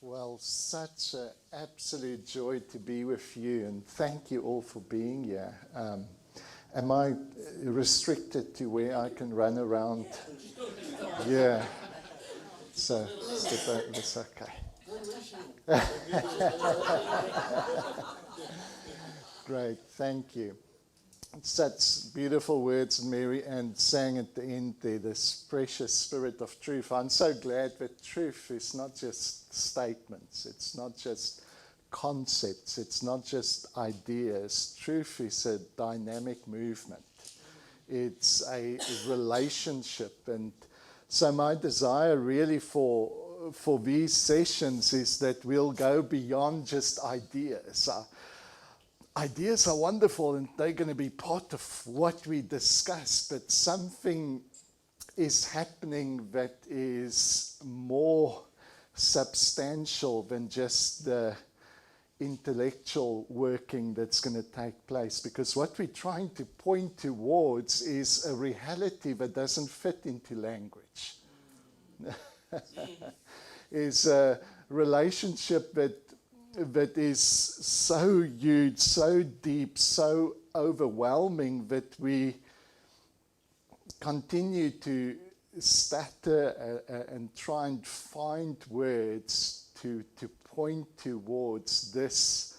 Well, such an absolute joy to be with you, and thank you all for being here. Am I restricted to where I can run around? Yeah. So, that's okay. Great, thank you. Such beautiful words, Mary Ann sang at the end there, this precious spirit of truth. I'm so glad that truth is not just statements, it's not just concepts, it's not just ideas. Truth is a dynamic movement. It's a relationship. And so my desire really for these sessions is that we'll go beyond just ideas. Ideas are wonderful and they're going to be part of what we discuss, but something is happening that is more substantial than just the intellectual working that's going to take place. Because what we're trying to point towards is a reality that doesn't fit into language. Is a relationship that is so huge, so deep, so overwhelming that we continue to stutter and try and find words to point towards this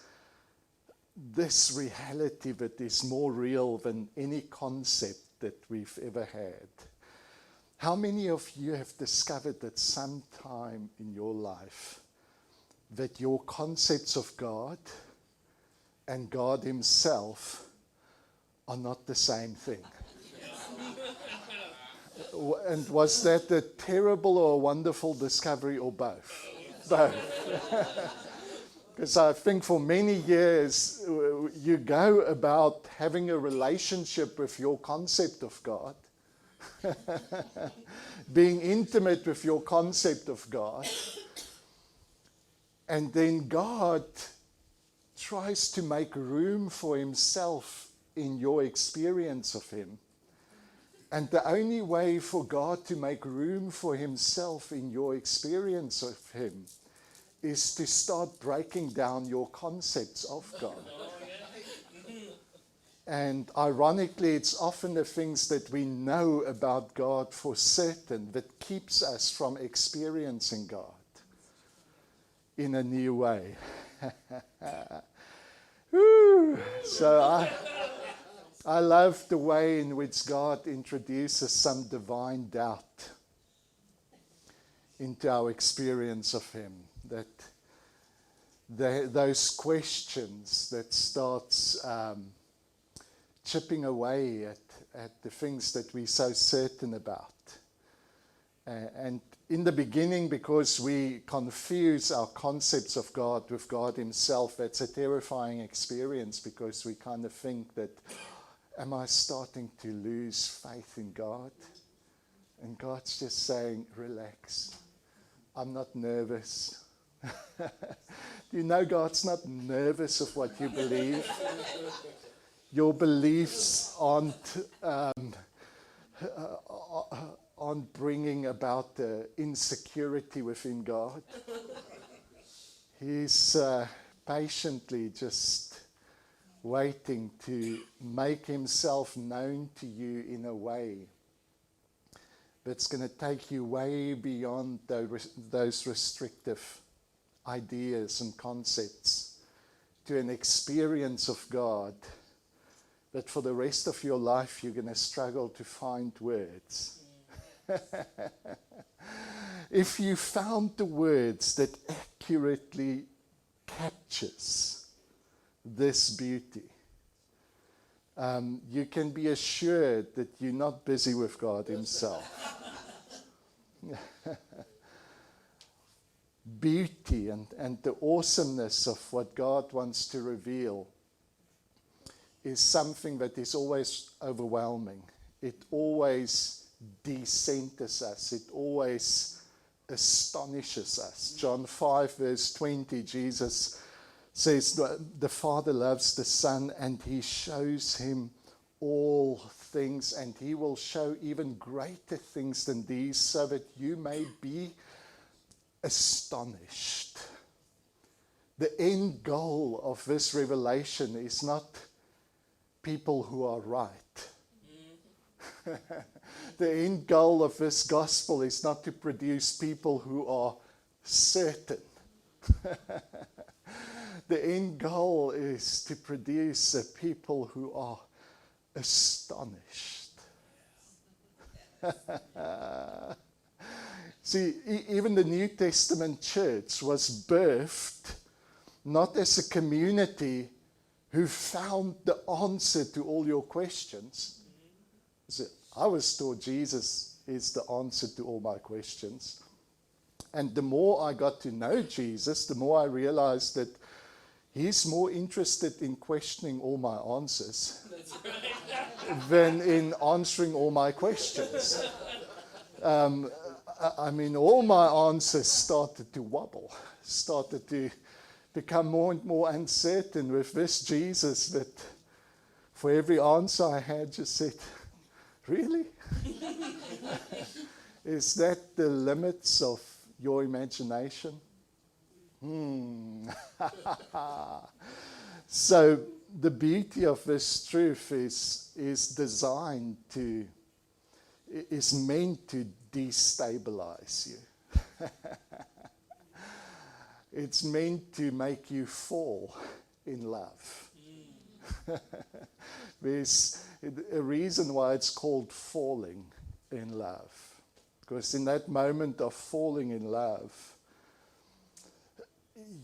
reality that is more real than any concept that we've ever had. How many of you have discovered that sometime in your life that your concepts of God and God Himself are not the same thing? And was that a terrible or a wonderful discovery, or both? Both. Because I think for many years you go about having a relationship with your concept of God, being intimate with your concept of God, and then God tries to make room for Himself in your experience of Him. And the only way for God to make room for Himself in your experience of Him is to start breaking down your concepts of God. And ironically, it's often the things that we know about God for certain that keeps us from experiencing God in a new way. So I love the way in which God introduces some divine doubt into our experience of Him. That those questions that starts chipping away at the things that we're so certain about. And in the beginning, because we confuse our concepts of God with God Himself, that's a terrifying experience, because we kind of think that, am I starting to lose faith in God? And God's just saying, relax. I'm not nervous. Do you know God's not nervous of what you believe? Your beliefs aren't bringing about the insecurity within God. He's patiently just waiting to make Himself known to you in a way that's going to take you way beyond those restrictive ideas and concepts to an experience of God that for the rest of your life you're going to struggle to find words. If you found the words that accurately captures this beauty, you can be assured that you're not busy with God Himself. Beauty and the awesomeness of what God wants to reveal is something that is always overwhelming. It always decenters us. It always astonishes us. John 5 verse 20, Jesus says the Father loves the Son and He shows Him all things, and He will show even greater things than these, so that you may be astonished. the end goal of this revelation is not people who are right. The end goal of this gospel is not to produce people who are certain. The end goal is to produce a people who are astonished. See, even the New Testament church was birthed not as a community who found the answer to all your questions. So I was taught Jesus is the answer to all my questions. And the more I got to know Jesus, the more I realized that he's more interested in questioning all my answers than in answering all my questions. I mean, all my answers started to wobble, started to become more and more uncertain with this Jesus that for every answer I had just said, really? Is that the limits of your imagination? So the beauty of this truth is designed to, is meant to destabilize you. It's meant to make you fall in love. There's a reason why it's called falling in love. Because in that moment of falling in love,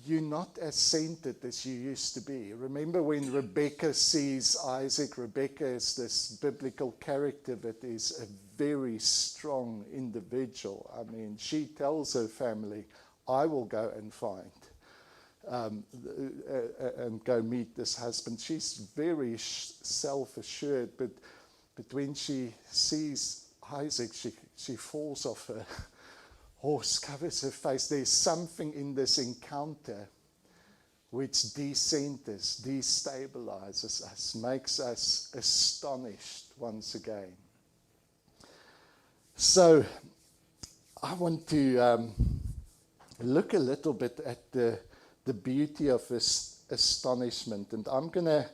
you're not as centered as you used to be. Remember when Rebecca sees Isaac? Rebecca is this biblical character that is a very strong individual. I mean, she tells her family, I will go and find and go meet this husband. She's very self-assured, but when she sees Isaac, she falls off her horse, covers her face. There's something in this encounter which decenters, destabilizes us, makes us astonished once again. So I want to look a little bit at the beauty of this astonishment, and I'm gonna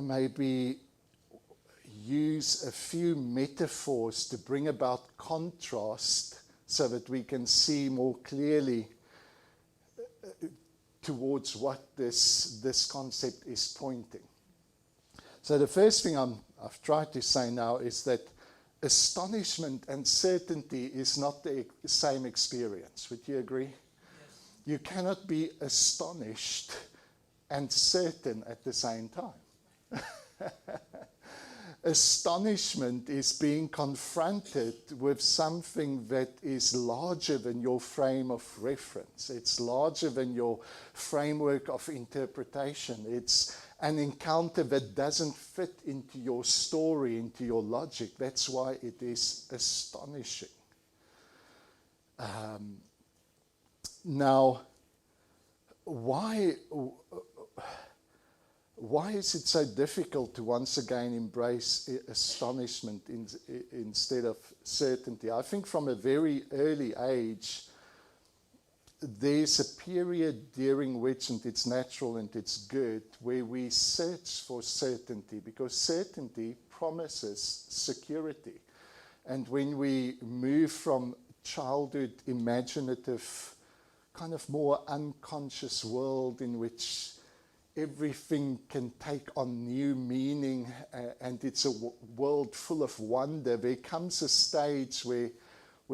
maybe use a few metaphors to bring about contrast so that we can see more clearly towards what this concept is pointing. So the first thing I've tried to say now is that astonishment and certainty is not the same experience. Would you agree? Yes. You cannot be astonished and certain at the same time. Astonishment is being confronted with something that is larger than your frame of reference. It's larger than your framework of interpretation. It's an encounter that doesn't fit into your story, into your logic. That's why it is astonishing. Now, why is it so difficult to once again embrace astonishment instead of certainty? I think from a very early age, there's a period during which, and it's natural and it's good, where we search for certainty, because certainty promises security. And when we move from childhood imaginative, kind of more unconscious world in which everything can take on new meaning, and it's a world full of wonder, there comes a stage where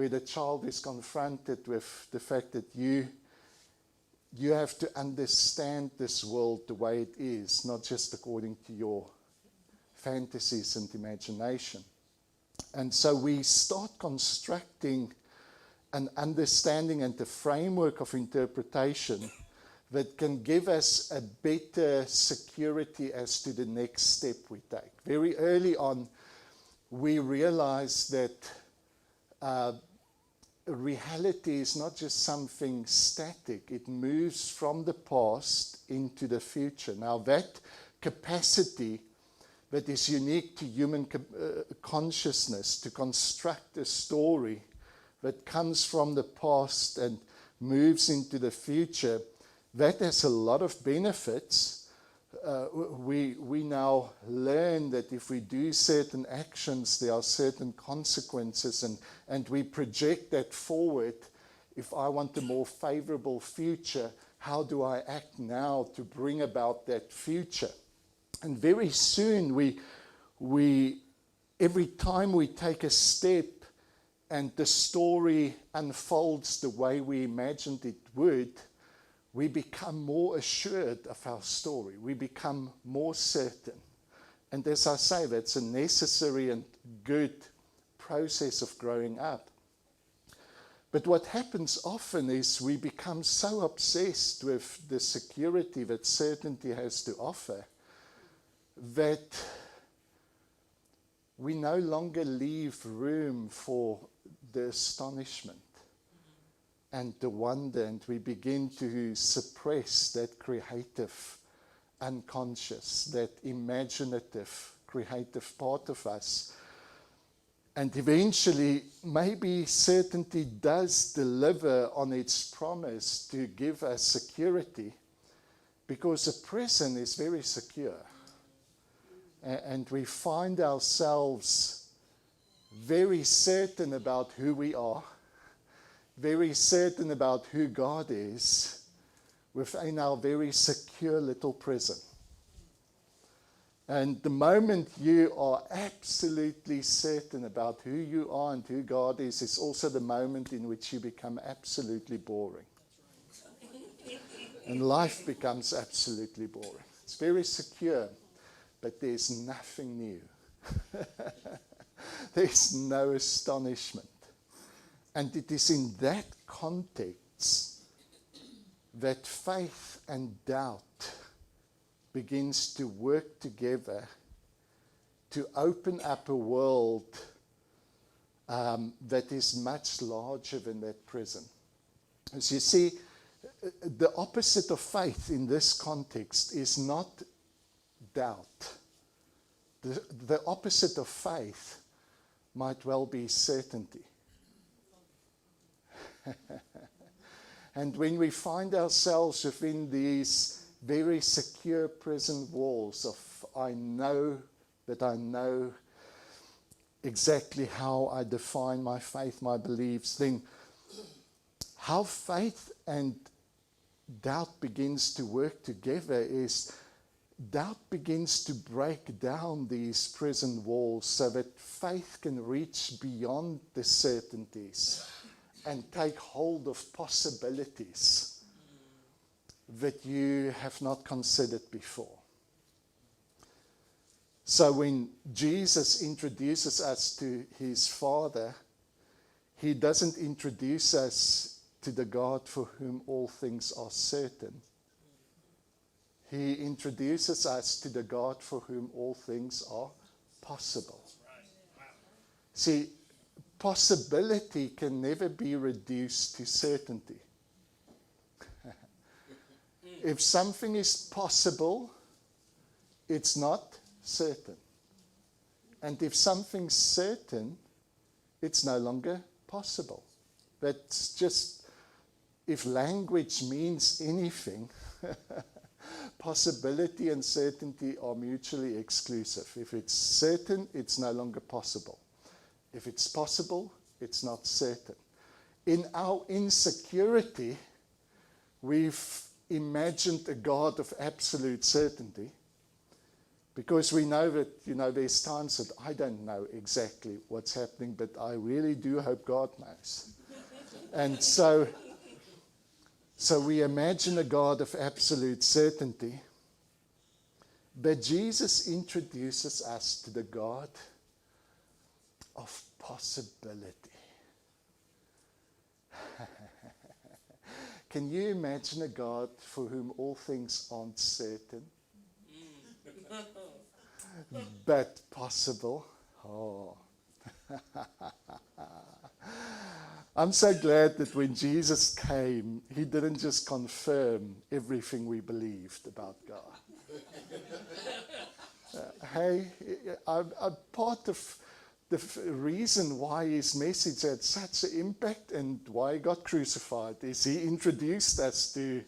the child is confronted with the fact that you have to understand this world the way it is, not just according to your fantasies and imagination. And so we start constructing an understanding and a framework of interpretation that can give us a better security as to the next step we take. Very early on, we realize that reality is not just something static. It moves from the past into the future. Now, that capacity that is unique to human consciousness to construct a story that comes from the past and moves into the future, that has a lot of benefits. We now learn that if we do certain actions, there are certain consequences, and we project that forward. If I want a more favorable future, how do I act now to bring about that future? And very soon, every time we take a step and the story unfolds the way we imagined it would, we become more assured of our story. We become more certain. And as I say, that's a necessary and good process of growing up. But what happens often is we become so obsessed with the security that certainty has to offer that we no longer leave room for the astonishment and the wonder, and we begin to suppress that creative, unconscious, that imaginative, creative part of us. And eventually, maybe certainty does deliver on its promise to give us security, because a prison is very secure. And we find ourselves very certain about who we are, very certain about who God is, within our very secure little prison. And the moment you are absolutely certain about who you are and who God is also the moment in which you become absolutely boring. And life becomes absolutely boring. It's very secure, but there's nothing new. There's no astonishment. And it is in that context that faith and doubt begins to work together to open up a world that is much larger than that prison. As you see, the opposite of faith in this context is not doubt. The opposite of faith might well be certainty. And when we find ourselves within these very secure prison walls of I know exactly how I define my faith, my beliefs, then how faith and doubt begins to work together is doubt begins to break down these prison walls so that faith can reach beyond the certainties and take hold of possibilities that you have not considered before. So when Jesus introduces us to his Father, he doesn't introduce us to the God for whom all things are certain. He introduces us to the God for whom all things are possible. See, possibility can never be reduced to certainty. If something is possible, it's not certain. And if something's certain, it's no longer possible. That's just, if language means anything, possibility and certainty are mutually exclusive. If it's certain, it's no longer possible. If it's possible, it's not certain. In our insecurity, we've imagined a God of absolute certainty, because we know that, there's times that I don't know exactly what's happening, but I really do hope God knows. And so we imagine a God of absolute certainty, but Jesus introduces us to the God of possibility. Can you imagine a God for whom all things aren't certain, but possible? Oh. I'm so glad that when Jesus came, he didn't just confirm everything we believed about God. I'm part reason why his message had such an impact and why he got crucified is he introduced us to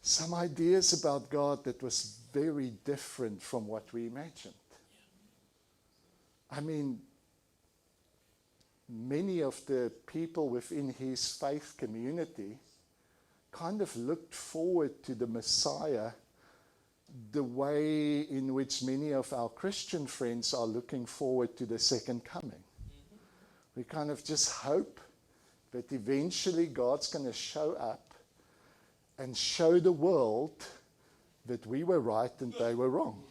some ideas about God that was very different from what we imagined. I mean, many of the people within his faith community kind of looked forward to the Messiah the way in which many of our Christian friends are looking forward to the second coming. We kind of just hope that eventually God's going to show up and show the world that we were right and they were wrong.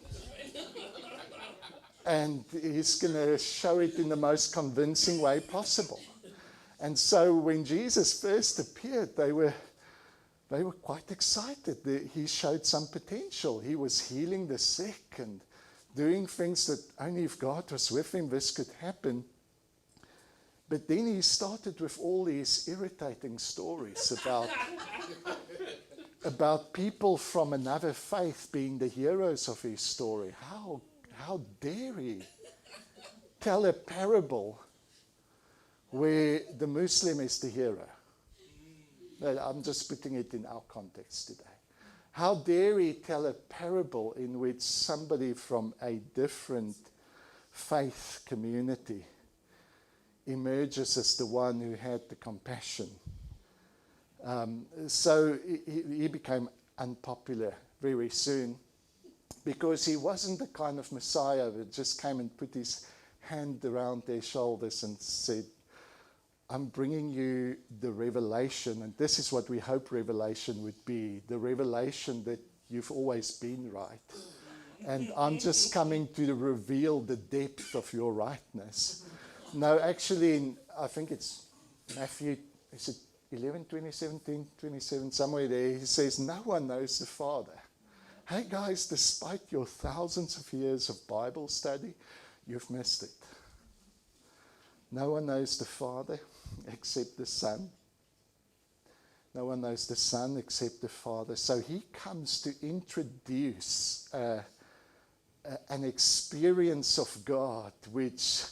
And he's going to show it in the most convincing way possible. And so when Jesus first appeared, they were quite excited. He showed some potential. He was healing the sick and doing things that only if God was with him, this could happen. But then he started with all these irritating stories about people from another faith being the heroes of his story. How dare he tell a parable where the Muslim is the hero? I'm just putting it in our context today. How dare he tell a parable in which somebody from a different faith community emerges as the one who had the compassion? So he became unpopular very soon because he wasn't the kind of Messiah that just came and put his hand around their shoulders and said, I'm bringing you the revelation, and this is what we hope revelation would be, the revelation that you've always been right. And I'm just coming to reveal the depth of your rightness. No, actually, I think it's Matthew, is it 11, 27, 27, somewhere there, he says, no one knows the Father. Hey guys, despite your thousands of years of Bible study, you've missed it. No one knows the Father except the Son. No one knows the Son except the Father. So he comes to introduce an experience of God which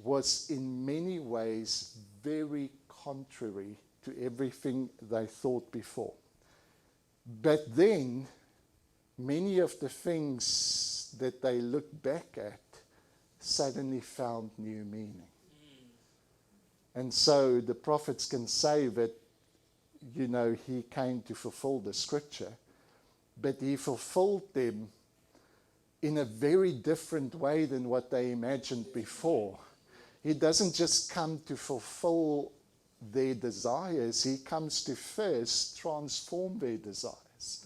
was in many ways very contrary to everything they thought before. But then, many of the things that they looked back at suddenly found new meaning. And so the prophets can say that, you know, he came to fulfill the scripture, but he fulfilled them in a very different way than what they imagined before. He doesn't just come to fulfill their desires, he comes to first transform their desires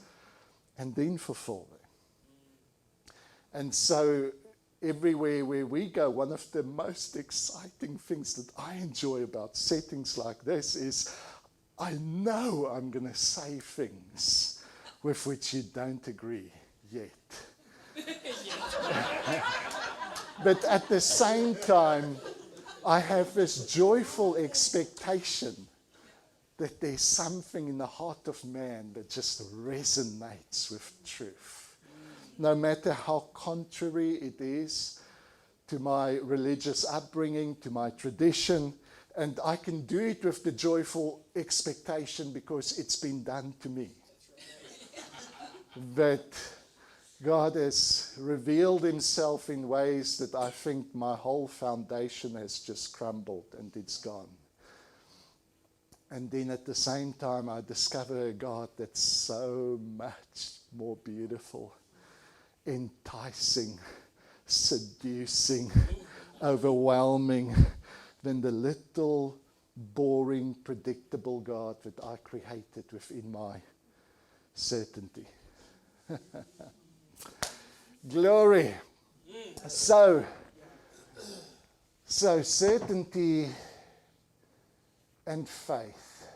and then fulfill them. And so everywhere where we go, one of the most exciting things that I enjoy about settings like this is I know I'm going to say things with which you don't agree yet. But at the same time, I have this joyful expectation that there's something in the heart of man that just resonates with truth. No matter how contrary it is to my religious upbringing, to my tradition, and I can do it with the joyful expectation because it's been done to me. That God has revealed himself in ways that I think my whole foundation has just crumbled and it's gone. And then at the same time, I discover a God that's so much more beautiful, enticing, seducing, overwhelming than the little, boring, predictable God that I created within my certainty. Glory. So certainty and faith.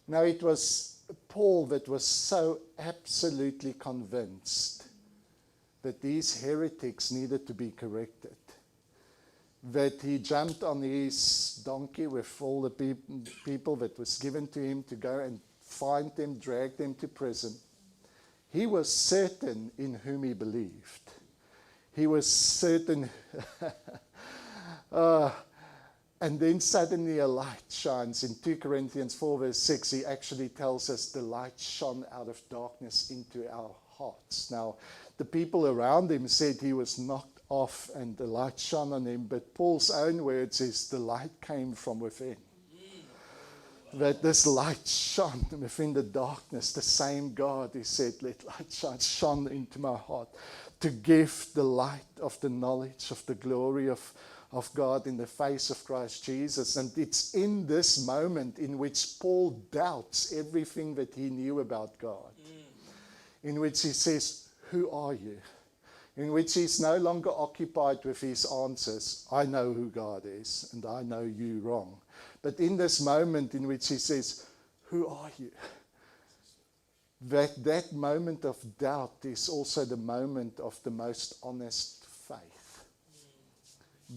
Now it was Paul that was so absolutely convinced that these heretics needed to be corrected, that he jumped on his donkey with all the people that was given to him to go and find them, drag them to prison. He was certain in whom he believed. He was certain. And then suddenly a light shines. In 2 Corinthians 4 verse 6, he actually tells us the light shone out of darkness into our hearts. Now, the people around him said he was knocked off and the light shone on him, but Paul's own words is the light came from within. That this light shone within the darkness. The same God who said, let light shine, shone into my heart to give the light of the knowledge of the glory of God in the face of Christ Jesus. And it's in this moment in which Paul doubts everything that he knew about God. In which he says, who are you? In which he's no longer occupied with his answers. I know who God is and I know you wrong. But in this moment in which he says, who are you? That moment of doubt is also the moment of the most honest faith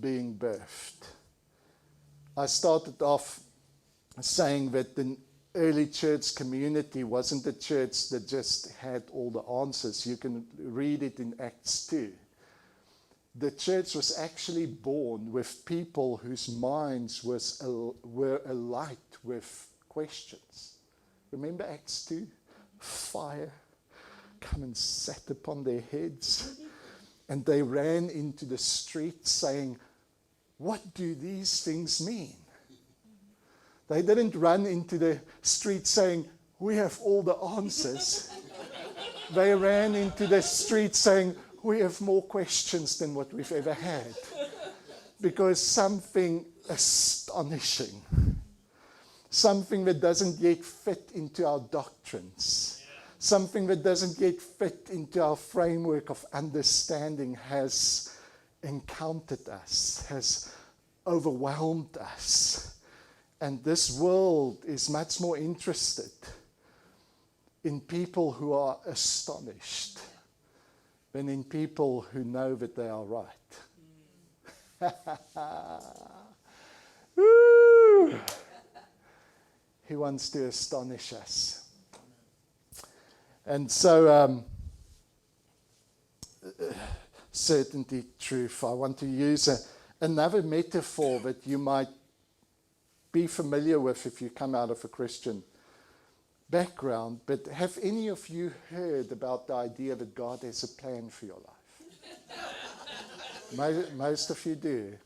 being birthed. I started off saying that the early church community wasn't a church that just had all the answers. You can read it in Acts 2. The church was actually born with people whose minds were alight with questions. Remember Acts 2? Fire come and sat upon their heads. And they ran into the street saying, what do these things mean? They didn't run into the street saying, we have all the answers. They ran into the street saying, we have more questions than what we've ever had. Because something astonishing, something that doesn't yet fit into our doctrines, something that doesn't yet fit into our framework of understanding has encountered us, has overwhelmed us. And this world is much more interested in people who are astonished than in people who know that they are right. Woo! He wants to astonish us. And so, certainty, truth. I want to use another metaphor that you might be familiar with if you come out of a Christian background. But have any of you heard about the idea that God has a plan for your life? Most of you do.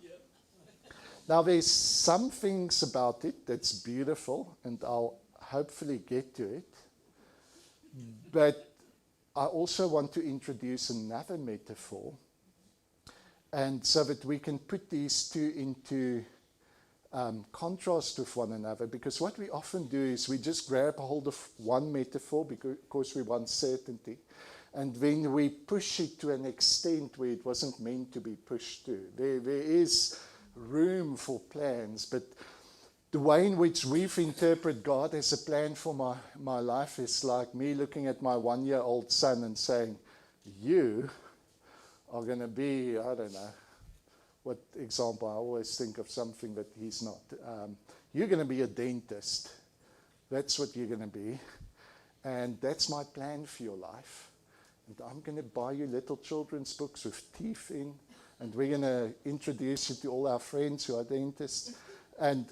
Now, there's some things about it that's beautiful, and I'll hopefully get to it. But I also want to introduce another metaphor, and so that we can put these two into contrast with one another. Because what we often do is we just grab a hold of one metaphor because we want certainty, and then we push it to an extent where it wasn't meant to be pushed to. There is room for plans, but the way in which we've interpreted God as a plan for my life is like me looking at my 1-year-old son and saying, you are going to be, I don't know, what example, I always think of something that he's not. You're going to be a dentist. That's what you're going to be. And that's my plan for your life. And I'm going to buy you little children's books with teeth in. And we're going to introduce you to all our friends who are dentists. And,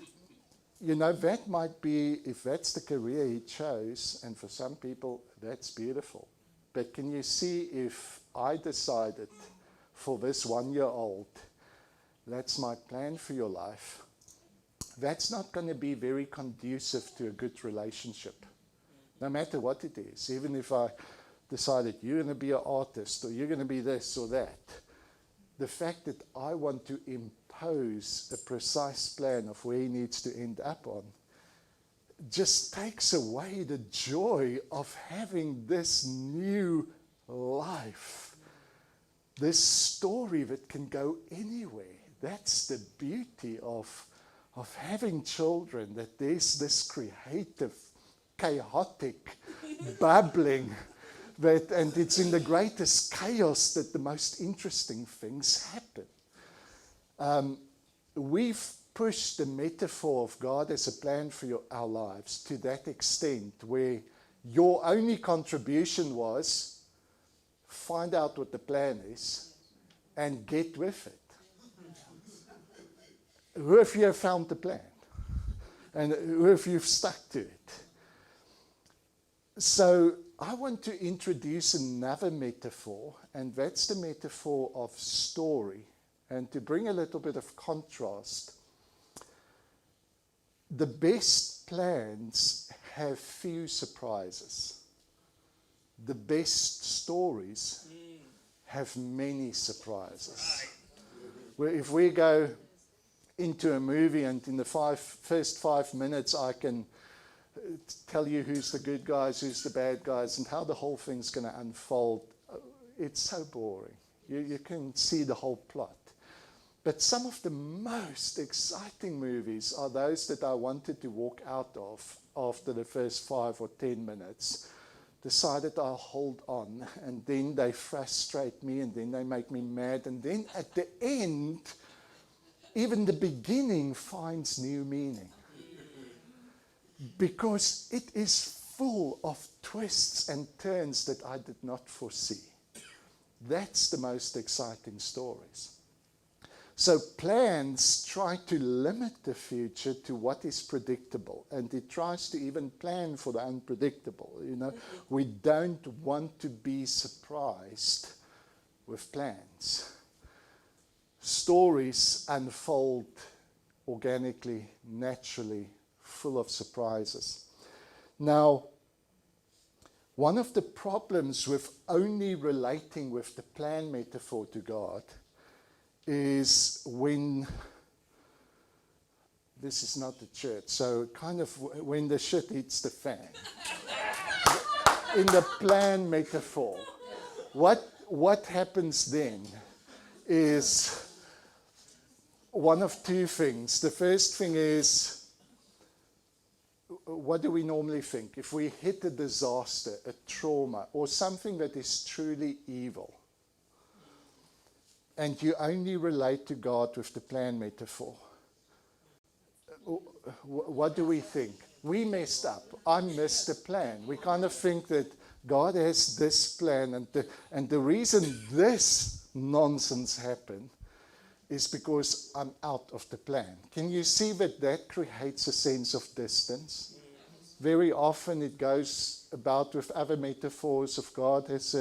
you know, that might be, if that's the career he chose, and for some people, that's beautiful. But can you see if I decided for this 1-year-old, that's my plan for your life, that's not going to be very conducive to a good relationship, no matter what it is. Even if I decided you're going to be an artist or you're going to be this or that, the fact that I want to impose a precise plan of where he needs to end up on just takes away the joy of having this new life, this story that can go anywhere. That's the beauty of having children, that there's this creative, chaotic, bubbling, and it's in the greatest chaos that the most interesting things happen. We've pushed the metaphor of God as a plan for our lives to that extent where your only contribution was find out what the plan is and get with it. Who of you have found the plan? And who of you have stuck to it? So I want to introduce another metaphor, and that's the metaphor of story. And to bring a little bit of contrast, the best plans have few surprises. The best stories have many surprises. Where if we go into a movie and in the first 5 minutes I can tell you who's the good guys, who's the bad guys, and how the whole thing's going to unfold, it's so boring. You can see the whole plot. But some of the most exciting movies are those that I wanted to walk out of after the first 5 or 10 minutes, decided I'll hold on, and then they frustrate me, and then they make me mad, and then at the end, even the beginning finds new meaning. Because it is full of twists and turns that I did not foresee. That's the most exciting stories. So plans try to limit the future to what is predictable, and it tries to even plan for the unpredictable. You know, we don't want to be surprised with plans. Stories unfold organically, naturally, full of surprises. Now, one of the problems with only relating with the plan metaphor to God is when, this is not the church, so kind of when the shit hits the fan. In the plan metaphor, what happens then is one of two things. The first thing is, what do we normally think? If we hit a disaster, a trauma, or something that is truly evil, and you only relate to God with the plan metaphor, what do we think? We messed up. I missed the plan. We kind of think that God has this plan, and the reason this nonsense happened is because I'm out of the plan. Can you see that creates a sense of distance? Very often it goes about with other metaphors of God as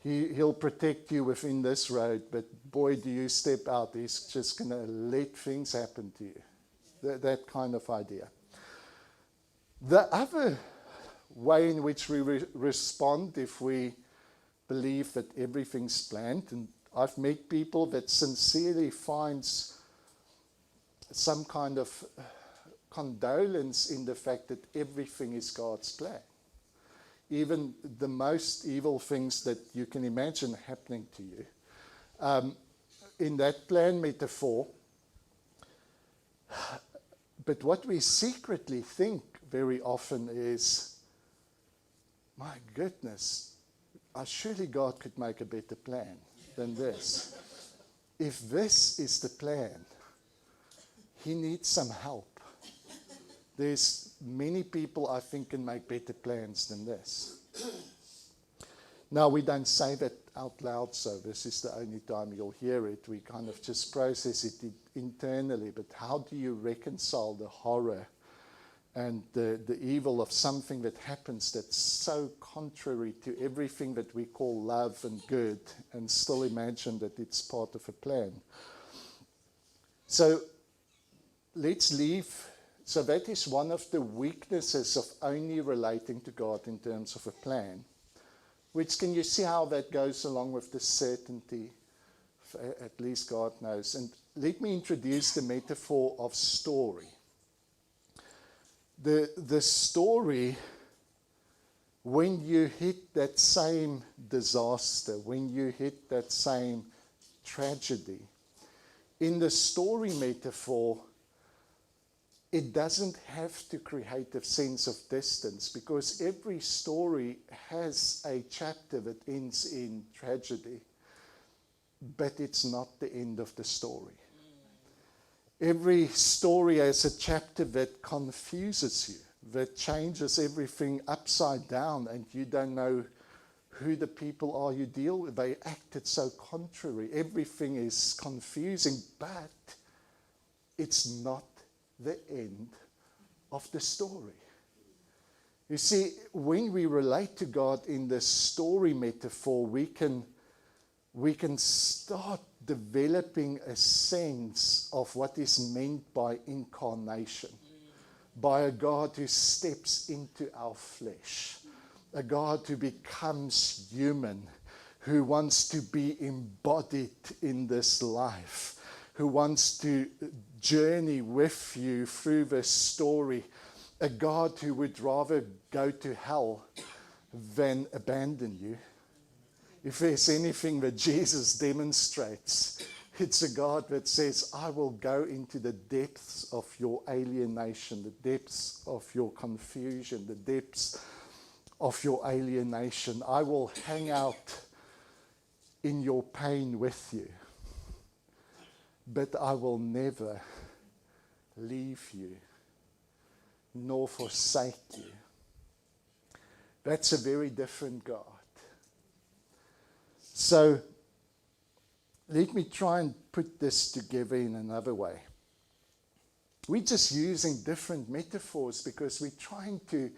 He'll protect you within this road, but boy, do you step out, He's just going to let things happen to you. That kind of idea. The other way in which we respond if we believe that everything's planned, and I've met people that sincerely finds some kind of condolence in the fact that everything is God's plan. Even the most evil things that you can imagine happening to you. In that plan metaphor, but what we secretly think very often is, my goodness, surely God could make a better plan than this. If this is the plan, He needs some help. There's many people I think can make better plans than this. Now, we don't say that out loud, so this is the only time you'll hear it. We kind of just process it internally. But how do you reconcile the horror and the evil of something that happens that's so contrary to everything that we call love and good, and still imagine that it's part of a plan? So let's leave. So that is one of the weaknesses of only relating to God in terms of a plan. Which, can you see how that goes along with the certainty? At least God knows. And let me introduce the metaphor of story. The story, when you hit that same disaster, when you hit that same tragedy, in the story metaphor, it doesn't have to create a sense of distance, because every story has a chapter that ends in tragedy, but it's not the end of the story. Every story has a chapter that confuses you, that changes everything upside down, and you don't know who the people are you deal with. They acted so contrary. Everything is confusing, but it's not the end of the story. You see, when we relate to God in the story metaphor, we can start developing a sense of what is meant by incarnation, by a God who steps into our flesh, a God who becomes human, who wants to be embodied in this life, who wants to journey with you through this story, a God who would rather go to hell than abandon you. If there's anything that Jesus demonstrates, it's a God that says, I will go into the depths of your alienation, the depths of your confusion, the depths of your alienation. I will hang out in your pain with you, but I will never leave you nor forsake you. That's a very different God. So let me try and put this together in another way. We're just using different metaphors because we're trying to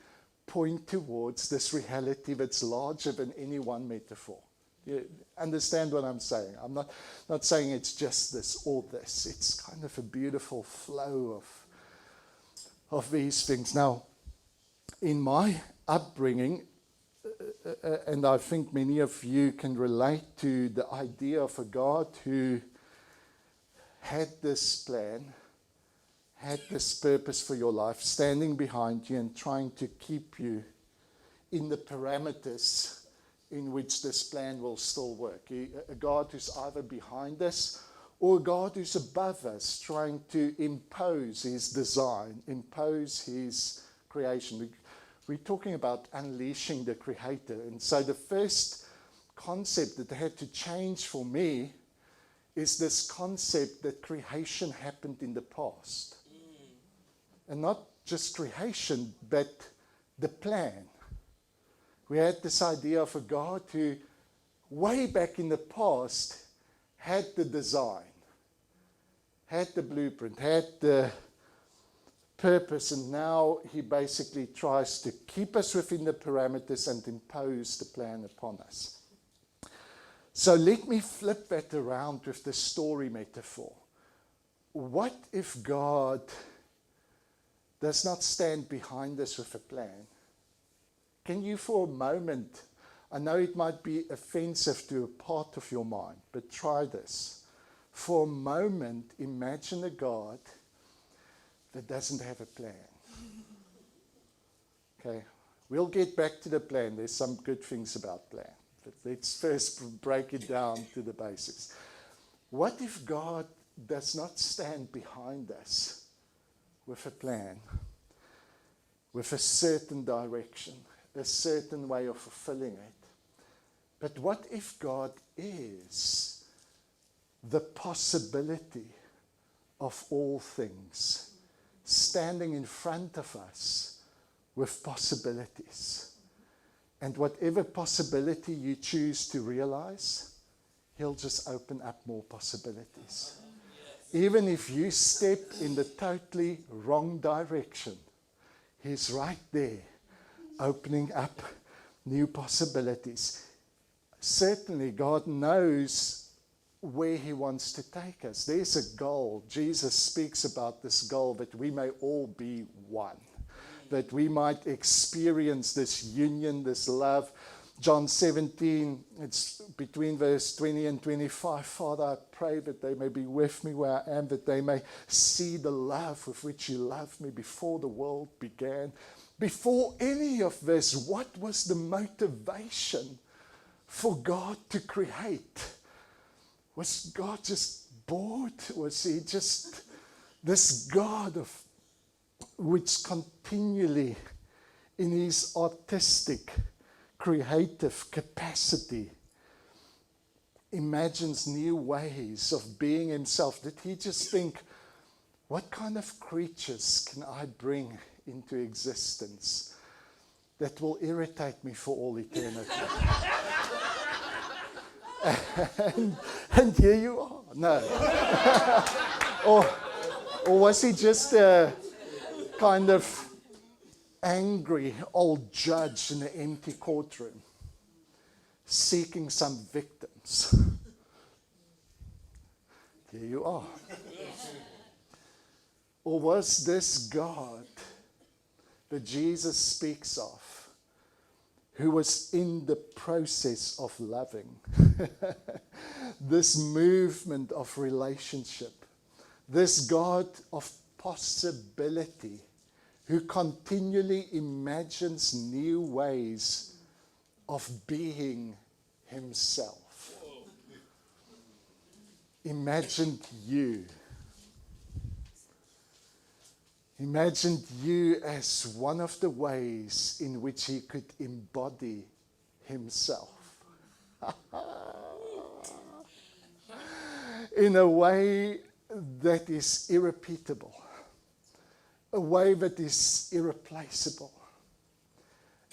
point towards this reality that's larger than any one metaphor. You understand what I'm saying? I'm not saying it's just this or this. It's kind of a beautiful flow of these things. Now, in my upbringing, and I think many of you can relate to the idea of a God who had this plan, had this purpose for your life, standing behind you and trying to keep you in the parameters in which this plan will still work. A God who's either behind us or a God who's above us, trying to impose his design, impose his creation. We're talking about unleashing the Creator. And so the first concept that had to change for me is this concept that creation happened in the past. And not just creation, but the plan. We had this idea of a God who, way back in the past, had the design, had the blueprint, had the purpose, and now he basically tries to keep us within the parameters and impose the plan upon us. So let me flip that around with the story metaphor. What if God does not stand behind us with a plan? Can you for a moment, I know it might be offensive to a part of your mind, but try this. For a moment, imagine a God that doesn't have a plan. Okay, we'll get back to the plan. There's some good things about plan. But let's first break it down to the basics. What if God does not stand behind us with a plan, with a certain direction, a certain way of fulfilling it? But what if God is the possibility of all things, standing in front of us with possibilities? And whatever possibility you choose to realize, he'll just open up more possibilities. Even if you step in the totally wrong direction, he's right there, opening up new possibilities. Certainly, God knows where he wants to take us. There's a goal. Jesus speaks about this goal, that we may all be one, that we might experience this union, this love. John 17, it's between verse 20 and 25. Father, I pray that they may be with me where I am, that they may see the love with which you loved me before the world began. Before any of this, what was the motivation for God to create? Was God just bored? Was he just this God of which continually in his artistic, creative capacity imagines new ways of being himself? Did he just think, what kind of creatures can I bring into existence that will irritate me for all eternity. and here you are. No. or was he just a kind of angry old judge in an empty courtroom, seeking some victims? Here you are. Or was this God that Jesus speaks of, who was in the process of loving, this movement of relationship, this God of possibility, who continually imagines new ways of being himself? Imagined you. Imagined you as one of the ways in which he could embody himself. In a way that is irrepeatable. A way that is irreplaceable.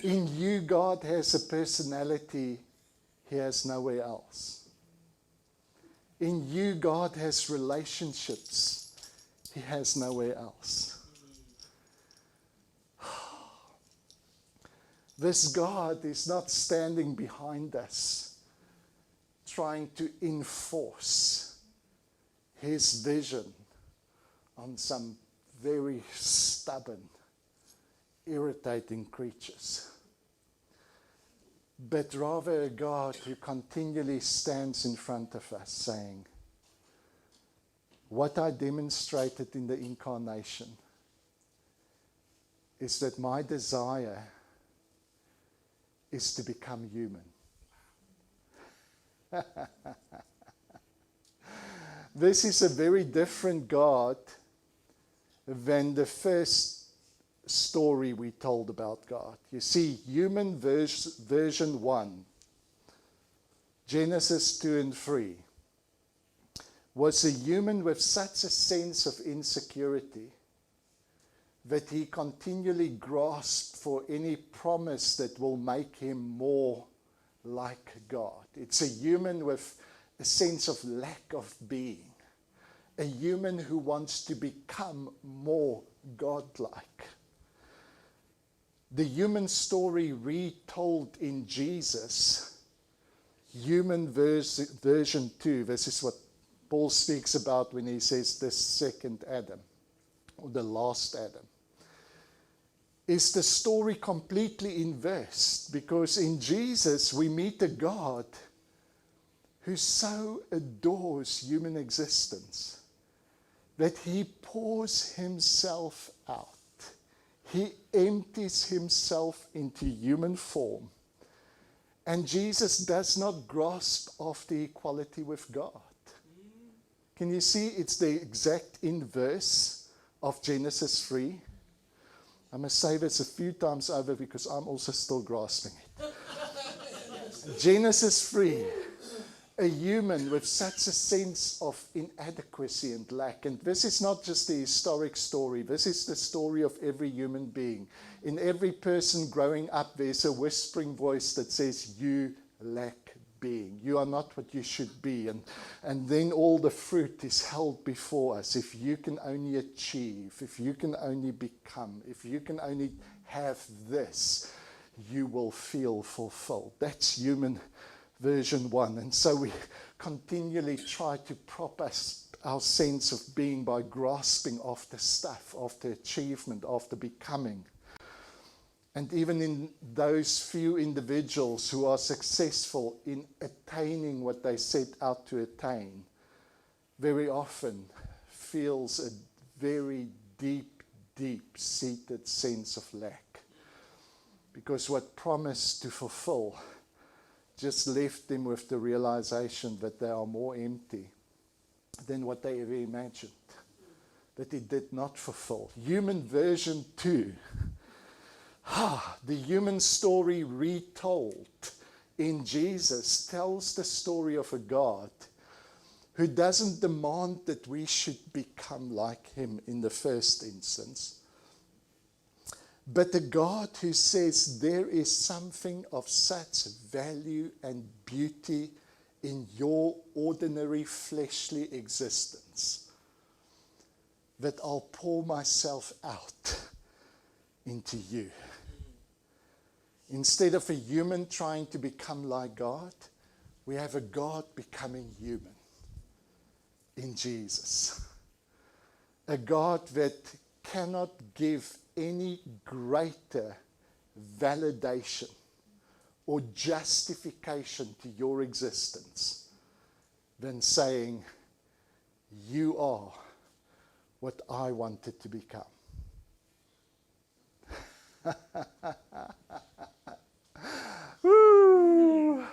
In you, God has a personality he has nowhere else. In you, God has relationships he has nowhere else. This God is not standing behind us, trying to enforce his vision on some very stubborn, irritating creatures, but rather a God who continually stands in front of us saying, what I demonstrated in the incarnation is that my desire is to become human. This is a very different God than the first story we told about God. You see, human version 1, Genesis 2 and 3, was a human with such a sense of insecurity that he continually grasped for any promise that will make him more like God. It's a human with a sense of lack of being. A human who wants to become more godlike. The human story retold in Jesus, human version 2, this is what Paul speaks about when he says the second Adam, or the last Adam, is the story completely inversed, because in Jesus we meet a God who so adores human existence that he pours himself out. He empties himself into human form. And Jesus does not grasp after equality with God. Can you see it's the exact inverse of Genesis 3? I must say this a few times over because I'm also still grasping it. Genesis 3, a human with such a sense of inadequacy and lack. And this is not just the historic story. This is the story of every human being. In every person growing up, there's a whispering voice that says, you lack being. You are not what you should be. And then all the fruit is held before us. If you can only achieve, if you can only become, if you can only have this, you will feel fulfilled. That's human version 1. And so we continually try to prop our sense of being by grasping after stuff, after achievement, after becoming. And even in those few individuals who are successful in attaining what they set out to attain, very often feels a very deep, deep-seated sense of lack. Because what promised to fulfill just left them with the realization that they are more empty than what they ever imagined, that it did not fulfill. Human version 2. The human story retold in Jesus tells the story of a God who doesn't demand that we should become like him in the first instance, but a God who says there is something of such value and beauty in your ordinary fleshly existence that I'll pour myself out into you. Instead of a human trying to become like God, we have a God becoming human in Jesus. A God that cannot give any greater validation or justification to your existence than saying, you are what I wanted to become. Woo!